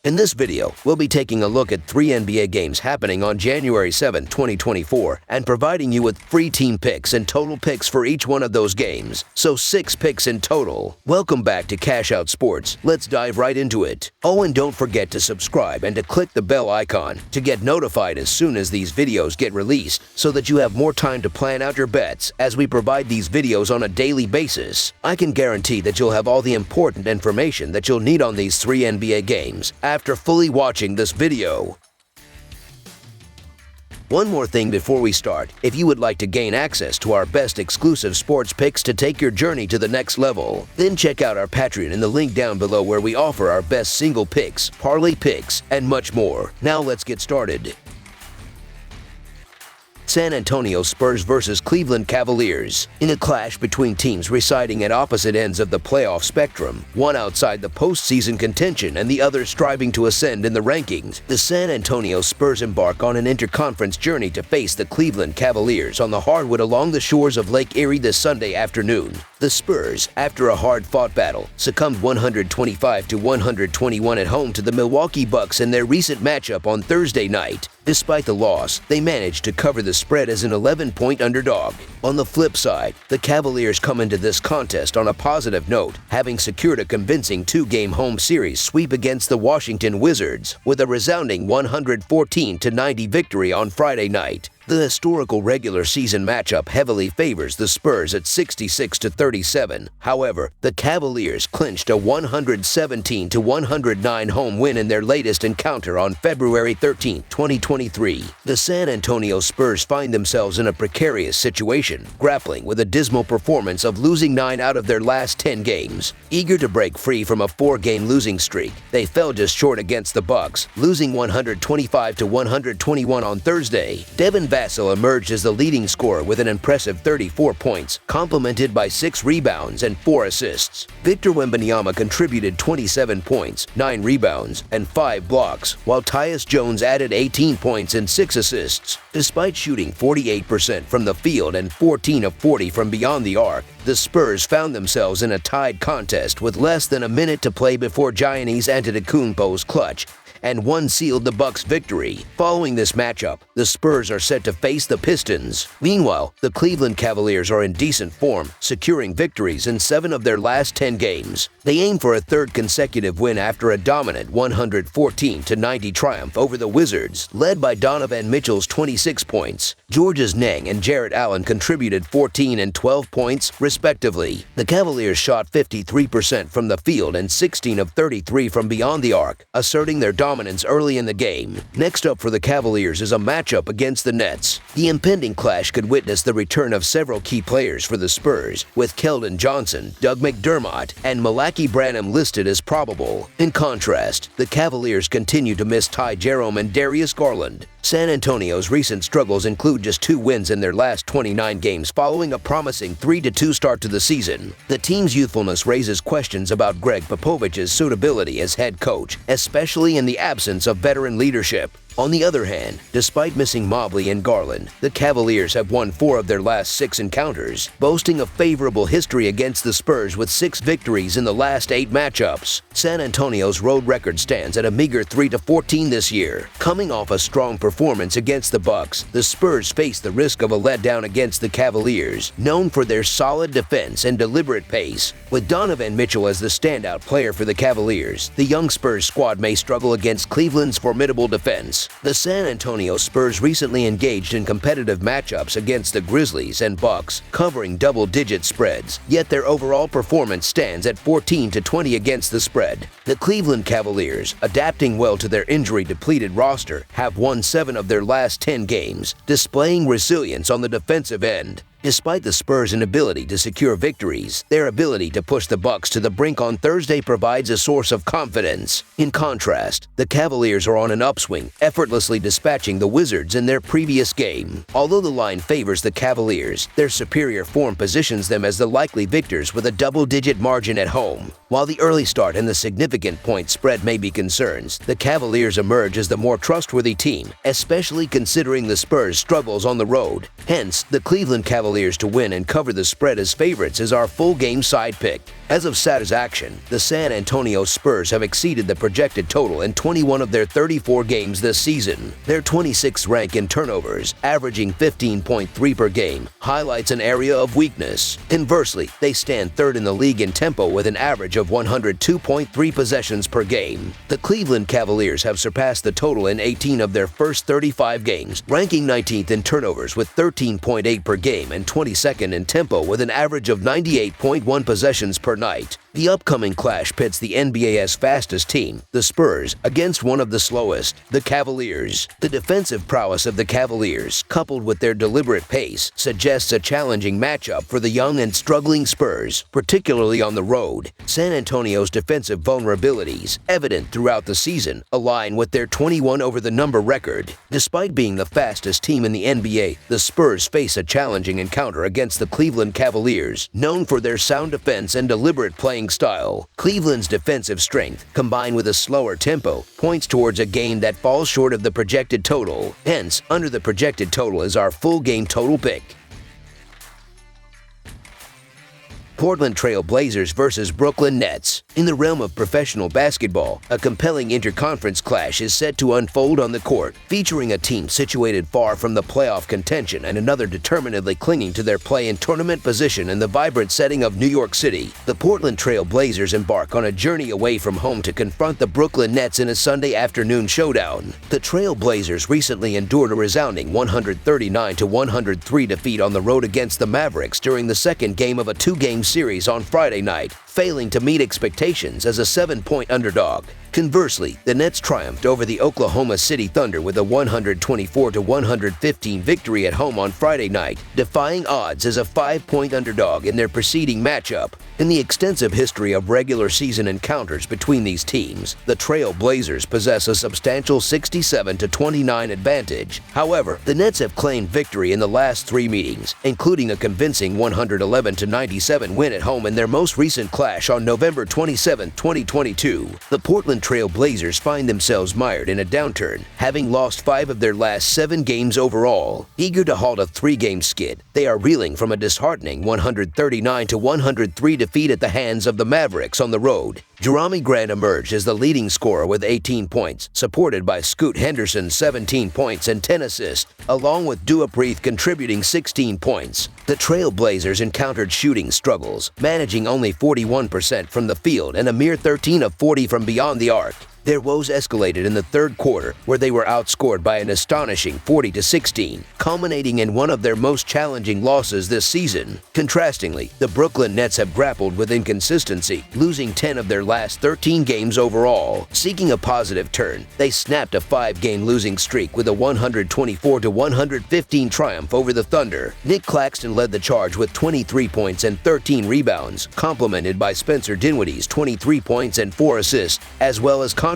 In this video, we'll be taking a look at 3 NBA games happening on January 7, 2024, and providing you with free team picks and total picks for each one of those games. So 6 picks in total. Welcome back to Cash Out Sports. Let's dive right into it. Oh, and don't forget to subscribe and to click the bell icon to get notified as soon as these videos get released so that you have more time to plan out your bets as we provide these videos on a daily basis. I can guarantee that you'll have all the important information that you'll need on these 3 NBA games after fully watching this video. One more thing before we start, if you would like to gain access to our best exclusive sports picks to take your journey to the next level, then check out our Patreon in the link down below where we offer our best single picks, parlay picks, and much more. Now let's get started. San Antonio Spurs versus Cleveland Cavaliers. In a clash between teams residing at opposite ends of the playoff spectrum, one outside the postseason contention and the other striving to ascend in the rankings, the San Antonio Spurs embark on an interconference journey to face the Cleveland Cavaliers on the hardwood along the shores of Lake Erie this Sunday afternoon. The Spurs, after a hard-fought battle, succumbed 125-121 at home to the Milwaukee Bucks in their recent matchup on Thursday night. Despite the loss, they managed to cover the spread as an 11-point underdog. On the flip side, the Cavaliers come into this contest on a positive note, having secured a convincing 2-game home series sweep against the Washington Wizards with a resounding 114-90 victory on Friday night. The historical regular season matchup heavily favors the Spurs at 66-37. However, the Cavaliers clinched a 117-109 home win in their latest encounter on February 13, 2023. The San Antonio Spurs find themselves in a precarious situation, grappling with a dismal performance of losing 9 out of their last 10 games. Eager to break free from a 4-game losing streak, they fell just short against the Bucks, losing 125-121 on Thursday. Devin Vassell emerged as the leading scorer with an impressive 34 points, complemented by 6 rebounds and 4 assists. Victor Wembanyama contributed 27 points, 9 rebounds, and 5 blocks, while Tyus Jones added 18 points and 6 assists. Despite shooting 48% from the field and 14 of 40 from beyond the arc, the Spurs found themselves in a tied contest with less than a minute to play before Giannis Antetokounmpo's clutch, and one sealed the Bucks' victory. Following this matchup, the Spurs are set to face the Pistons. Meanwhile, the Cleveland Cavaliers are in decent form, securing victories in 7 of their last 10 games. They aim for a 3rd consecutive win after a dominant 114-90 triumph over the Wizards, led by Donovan Mitchell's 26 points. George's Niang and Jarrett Allen contributed 14 and 12 points, respectively. The Cavaliers shot 53% from the field and 16 of 33 from beyond the arc, asserting their dominance early in the game. Next up for the Cavaliers is a matchup against the Nets. The impending clash could witness the return of several key players for the Spurs, with Keldon Johnson, Doug McDermott, and Malaki Branham listed as probable. In contrast, the Cavaliers continue to miss Ty Jerome and Darius Garland. San Antonio's recent struggles include just 2 wins in their last 29 games following a promising 3-2 start to the season. The team's youthfulness raises questions about Greg Popovich's suitability as head coach, especially in the absence of veteran leadership. On the other hand, despite missing Mobley and Garland, the Cavaliers have won 4 of their last 6 encounters, boasting a favorable history against the Spurs with 6 victories in the last 8 matchups. San Antonio's road record stands at a meager 3-14 this year. Coming off a strong performance against the Bucks, the Spurs face the risk of a letdown against the Cavaliers, known for their solid defense and deliberate pace. With Donovan Mitchell as the standout player for the Cavaliers, the young Spurs squad may struggle against Cleveland's formidable defense. The San Antonio Spurs recently engaged in competitive matchups against the Grizzlies and Bucks, covering double-digit spreads, yet their overall performance stands at 14-20 against the spread. The Cleveland Cavaliers, adapting well to their injury-depleted roster, have won 7 of their last 10 games, displaying resilience on the defensive end. Despite the Spurs' inability to secure victories, their ability to push the Bucks to the brink on Thursday provides a source of confidence. In contrast, the Cavaliers are on an upswing, effortlessly dispatching the Wizards in their previous game. Although the line favors the Cavaliers, their superior form positions them as the likely victors with a double-digit margin at home. While the early start and the significant point spread may be concerns, the Cavaliers emerge as the more trustworthy team, especially considering the Spurs' struggles on the road. Hence, the Cleveland Cavaliers to win and cover the spread as favorites is our full game side pick. As of Saturday's action, the San Antonio Spurs have exceeded the projected total in 21 of their 34 games this season. Their 26th rank in turnovers, averaging 15.3 per game, highlights an area of weakness. Conversely, they stand third in the league in tempo with an average of 102.3 possessions per game. The Cleveland Cavaliers have surpassed the total in 18 of their first 35 games, ranking 19th in turnovers with 13.8 per game and 22nd in tempo with an average of 98.1 possessions per night. The upcoming clash pits the NBA's fastest team, the Spurs, against one of the slowest, the Cavaliers. The defensive prowess of the Cavaliers, coupled with their deliberate pace, suggests a challenging matchup for the young and struggling Spurs, particularly on the road. San Antonio's defensive vulnerabilities, evident throughout the season, align with their 21-over-the-number record. Despite being the fastest team in the NBA, the Spurs face a challenging encounter against the Cleveland Cavaliers, known for their sound defense and deliberate playing style. Cleveland's defensive strength, combined with a slower tempo, points towards a game that falls short of the projected total. Hence, under the projected total is our full game total pick. Portland Trail Blazers versus Brooklyn Nets. In the realm of professional basketball, a compelling interconference clash is set to unfold on the court, featuring a team situated far from the playoff contention and another determinedly clinging to their play-in tournament position in the vibrant setting of New York City. The Portland Trail Blazers embark on a journey away from home to confront the Brooklyn Nets in a Sunday afternoon showdown. The Trail Blazers recently endured a resounding 139-103 defeat on the road against the Mavericks during the second game of a two-game series on Friday night, failing to meet expectations as a 7-point underdog. Conversely, the Nets triumphed over the Oklahoma City Thunder with a 124-115 victory at home on Friday night, defying odds as a 5-point underdog in their preceding matchup. In the extensive history of regular season encounters between these teams, the Trail Blazers possess a substantial 67-29 advantage. However, the Nets have claimed victory in the last 3 meetings, including a convincing 111-97 win at home in their most recent clash on November 27, 2022. The Portland Trail Blazers find themselves mired in a downturn, having lost 5 of their last 7 games overall. Eager to halt a 3-game skid, they are reeling from a disheartening 139-103 defeat at the hands of the Mavericks on the road. Jerami Grant emerged as the leading scorer with 18 points, supported by Scoot Henderson's 17 points and 10 assists, along with Duapreath contributing 16 points. The Trail Blazers encountered shooting struggles, managing only 41% from the field and a mere 13 of 40 from beyond the arc. Their woes escalated in the third quarter, where they were outscored by an astonishing 40-16, culminating in one of their most challenging losses this season. Contrastingly, the Brooklyn Nets have grappled with inconsistency, losing 10 of their last 13 games overall. Seeking a positive turn, they snapped a 5-game losing streak with a 124-115 triumph over the Thunder. Nick Claxton led the charge with 23 points and 13 rebounds, complemented by Spencer Dinwiddie's 23 points and 4 assists, as well as contributions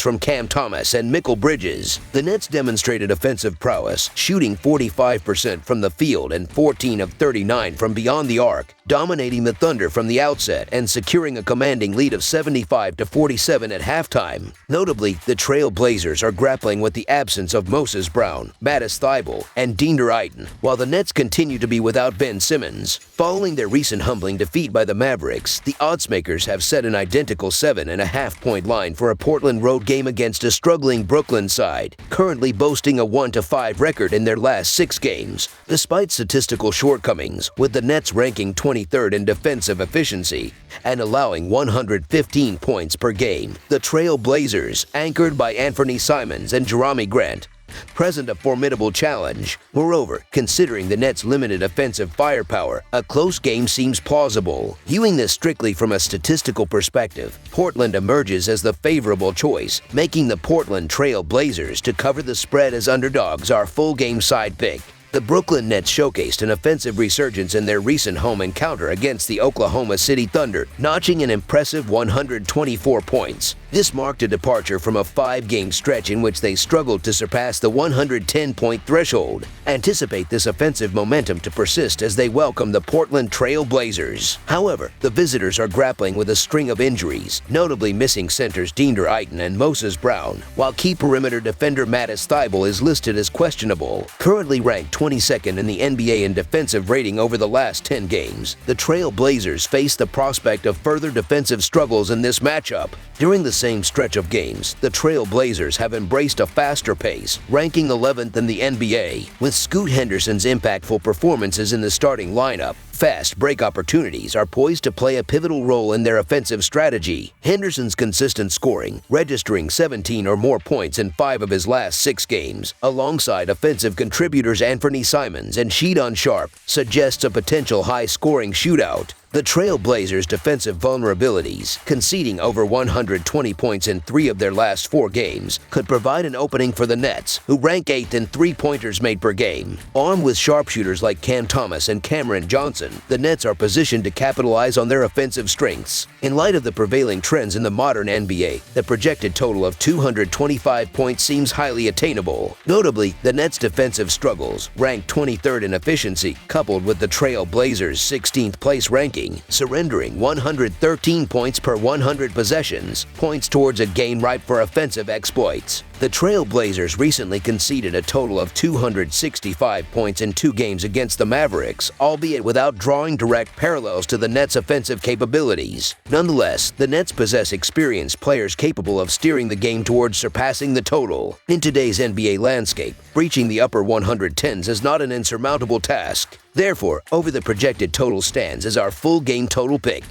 from Cam Thomas and Mikal Bridges. The Nets demonstrated offensive prowess, shooting 45% from the field and 14 of 39 from beyond the arc, dominating the Thunder from the outset and securing a commanding lead of 75-47 at halftime. Notably, the Trail Blazers are grappling with the absence of Moses Brown, Mattis Thybulle, and Deander Ayton, while the Nets continue to be without Ben Simmons. Following their recent humbling defeat by the Mavericks, the oddsmakers have set an identical 7.5-point line for a Portland road game against a struggling Brooklyn side, currently boasting a 1-5 record in their last 6 games. Despite statistical shortcomings, with the Nets ranking 23rd in defensive efficiency and allowing 115 points per game, the Trail Blazers, anchored by Anthony Simons and Jerami Grant, present a formidable challenge. Moreover, considering the Nets' limited offensive firepower, a close game seems plausible. Viewing this strictly from a statistical perspective, Portland emerges as the favorable choice, making the Portland Trail Blazers to cover the spread as underdogs our full game side pick. The Brooklyn Nets showcased an offensive resurgence in their recent home encounter against the Oklahoma City Thunder, notching an impressive 124 points. This marked a departure from a 5-game stretch in which they struggled to surpass the 110-point threshold. Anticipate this offensive momentum to persist as they welcome the Portland Trail Blazers. However, the visitors are grappling with a string of injuries, notably missing centers Deander Ayton and Moses Brown, while key perimeter defender Mattis Thybulle is listed as questionable. Currently ranked 22nd in the NBA in defensive rating over the last 10 games, the Trail Blazers face the prospect of further defensive struggles in this matchup. During the same stretch of games, the Trail Blazers have embraced a faster pace, ranking 11th in the NBA, with Scoot Henderson's impactful performances in the starting lineup. Fast break opportunities are poised to play a pivotal role in their offensive strategy. Henderson's consistent scoring, registering 17 or more points in 5 of his last 6 games, alongside offensive contributors Anthony Simons and Shedon Sharpe, suggests a potential high-scoring shootout. The Trail Blazers' defensive vulnerabilities, conceding over 120 points in 3 of their last 4 games, could provide an opening for the Nets, who rank 8th in three-pointers made per game. Armed with sharpshooters like Cam Thomas and Cameron Johnson, the Nets are positioned to capitalize on their offensive strengths. In light of the prevailing trends in the modern NBA, the projected total of 225 points seems highly attainable. Notably, the Nets' defensive struggles, ranked 23rd in efficiency, coupled with the Trail Blazers' 16th place ranking, surrendering 113 points per 100 possessions, points towards a game ripe for offensive exploits. The Trail Blazers recently conceded a total of 265 points in 2 games against the Mavericks, albeit without drawing direct parallels to the Nets' offensive capabilities. Nonetheless, the Nets possess experienced players capable of steering the game towards surpassing the total. In today's NBA landscape, breaching the upper 110s is not an insurmountable task. Therefore, over the projected total stands is our full game total pick.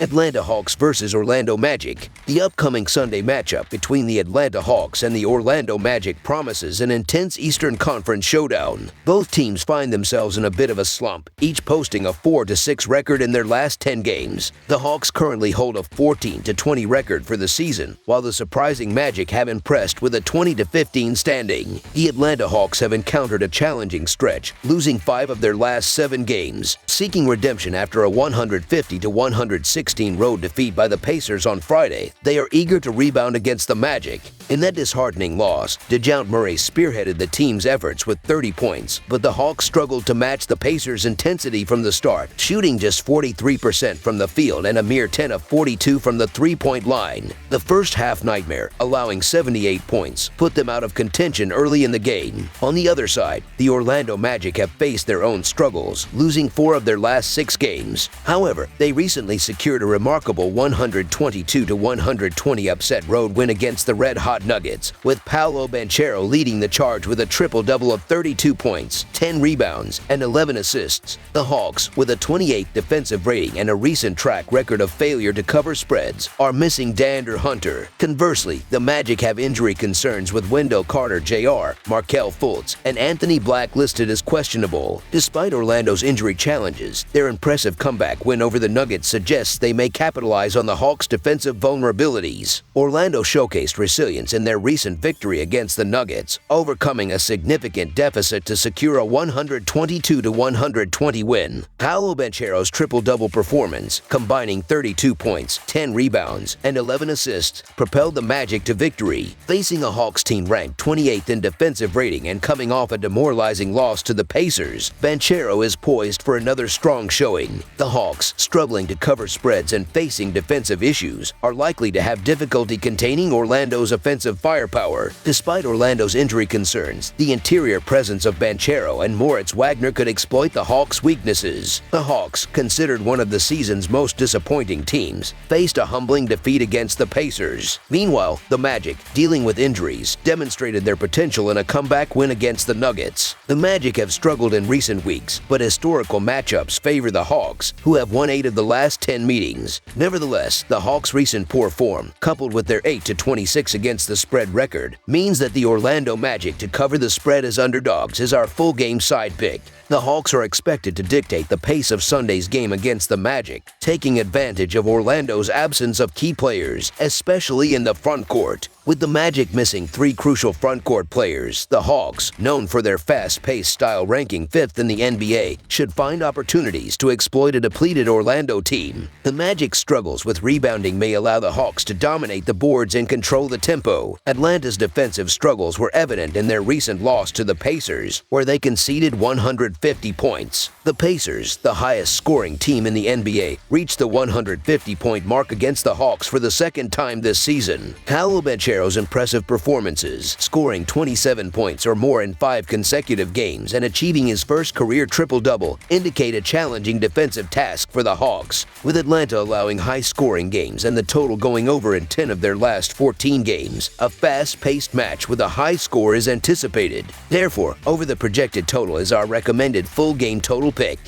Atlanta Hawks vs. Orlando Magic. The upcoming Sunday matchup between the Atlanta Hawks and the Orlando Magic promises an intense Eastern Conference showdown. Both teams find themselves in a bit of a slump, each posting a 4-6 record in their last 10 games. The Hawks currently hold a 14-20 record for the season, while the surprising Magic have impressed with a 20-15 standing. The Atlanta Hawks have encountered a challenging stretch, losing 5 of their last 7 games, seeking redemption after a 150-116 road defeat by the Pacers on Friday. They are eager to rebound against the Magic. In that disheartening loss, DeJounte Murray spearheaded the team's efforts with 30 points, but the Hawks struggled to match the Pacers' intensity from the start, shooting just 43% from the field and a mere 10 of 42 from the three-point line. The first half nightmare, allowing 78 points, put them out of contention early in the game. On the other side, the Orlando Magic have faced their own struggles, losing 4 of their last 6 games. However, they recently secured a remarkable 122-120 upset road win against the Red Hot Nuggets, with Paolo Banchero leading the charge with a triple-double of 32 points, 10 rebounds, and 11 assists. The Hawks, with a 28th defensive rating and a recent track record of failure to cover spreads, are missing De'Aaron Hunter. Conversely, the Magic have injury concerns with Wendell Carter Jr., Markelle Fultz, and Anthony Black listed as questionable. Despite Orlando's injury challenges, their impressive comeback win over the Nuggets suggests they may capitalize on the Hawks' defensive vulnerabilities. Orlando showcased resilience in their recent victory against the Nuggets, overcoming a significant deficit to secure a 122-120 win. Paolo Banchero's triple-double performance, combining 32 points, 10 rebounds, and 11 assists, propelled the Magic to victory. Facing a Hawks team ranked 28th in defensive rating and coming off a demoralizing loss to the Pacers, Banchero is poised for another strong showing. The Hawks, struggling to cover spreads and facing defensive issues, are likely to have difficulty containing Orlando's offensive firepower. Despite Orlando's injury concerns, the interior presence of Banchero and Moritz Wagner could exploit the Hawks' weaknesses. The Hawks, considered one of the season's most disappointing teams, faced a humbling defeat against the Pacers. Meanwhile, the Magic, dealing with injuries, demonstrated their potential in a comeback win against the Nuggets. The Magic have struggled in recent weeks, but historical matchups favor the Hawks, who have won 8 of the last 10 meetings. Nevertheless, the Hawks' recent poor form, coupled with their 8-26 against against the spread record means that the Orlando Magic to cover the spread as underdogs is our full game side pick. The Hawks are expected to dictate the pace of Sunday's game against the Magic, taking advantage of Orlando's absence of key players, especially in the front court. With the Magic missing 3 crucial front court players, the Hawks, known for their fast-paced style ranking 5th in the NBA, should find opportunities to exploit a depleted Orlando team. The Magic's struggles with rebounding may allow the Hawks to dominate the boards and control the tempo. Atlanta's defensive struggles were evident in their recent loss to the Pacers, where they conceded 150 points. The Pacers, the highest-scoring team in the NBA, reached the 150-point mark against the Hawks for the second time this season. Paolo Banchero's impressive performances, scoring 27 points or more in 5 consecutive games and achieving his first career triple-double, indicate a challenging defensive task for the Hawks, with Atlanta allowing high-scoring games and the total going over in 10 of their last 14 games. A fast-paced match with a high score is anticipated. Therefore, over the projected total is our recommended full game total pick.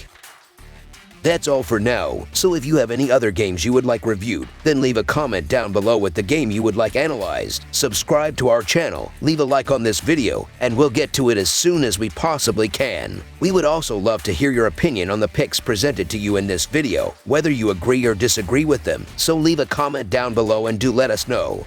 That's all for now, so if you have any other games you would like reviewed, then leave a comment down below with the game you would like analyzed. Subscribe to our channel, leave a like on this video, and we'll get to it as soon as we possibly can. We would also love to hear your opinion on the picks presented to you in this video, whether you agree or disagree with them, so leave a comment down below and do let us know.